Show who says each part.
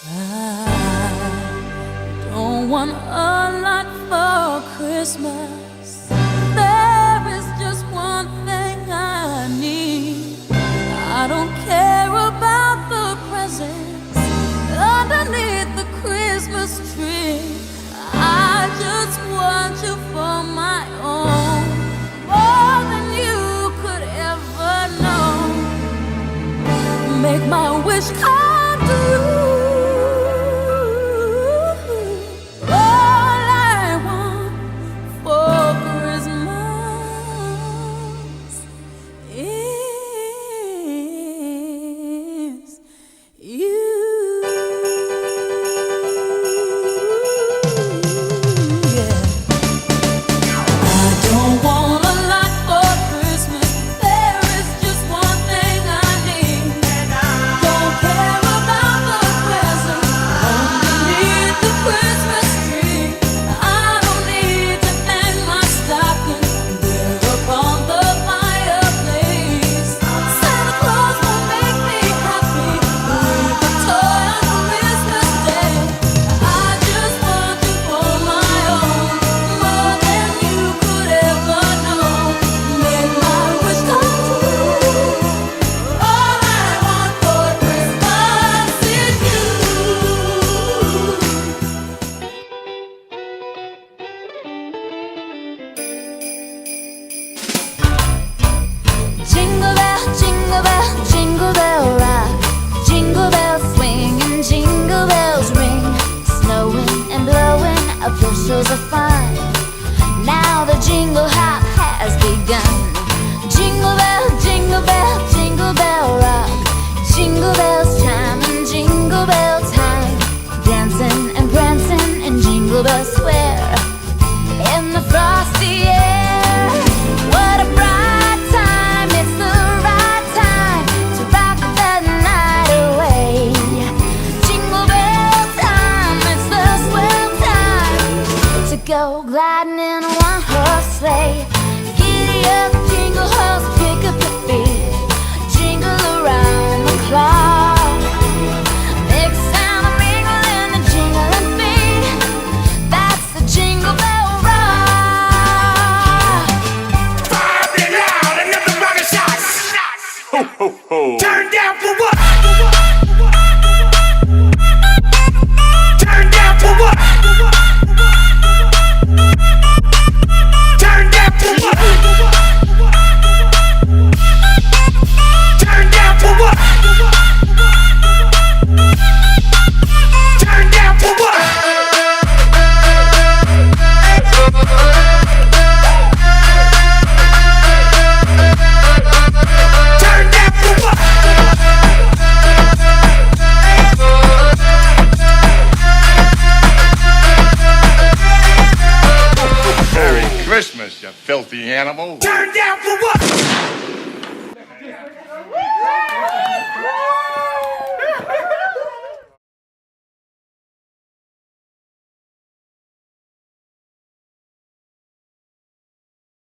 Speaker 1: I don't want a lot for Christmas. There is just one thing I need. I don't care about the presents underneath the Christmas tree. I just want you for my own, more than you could ever know. Make my wish come true. All I want for Christmas is you. Jingle bell, jingle bell, jingle bell rock. Jingle bells swing and jingle bells ring. Snowing and blowing up bushels of fun. Now the jingle hop has begun. Jingle bell, jingle bell, jingle bell rock. Jingle bells chime and jingle bell time. Dancing and prancing and Jingle Bell Square. In the frosty air, what a bright time. It's the right time to rock the night away. Jingle bell time, it's the swell time to go gliding in a one-horse sleigh. Giddy up, jingle horse, pick up your feet. Jingle around the clock. Make a sound of mingle in the jingling feet. That's the Jingle Bell Rock.
Speaker 2: Fire it loud, another round of shots. Ho, ho, ho. Turn down for what? Turn down for what? Turn down for what? Turn down for what? Turn down for what? Turn down for what?
Speaker 3: Merry Christmas, you filthy animal.
Speaker 2: Turn down for what?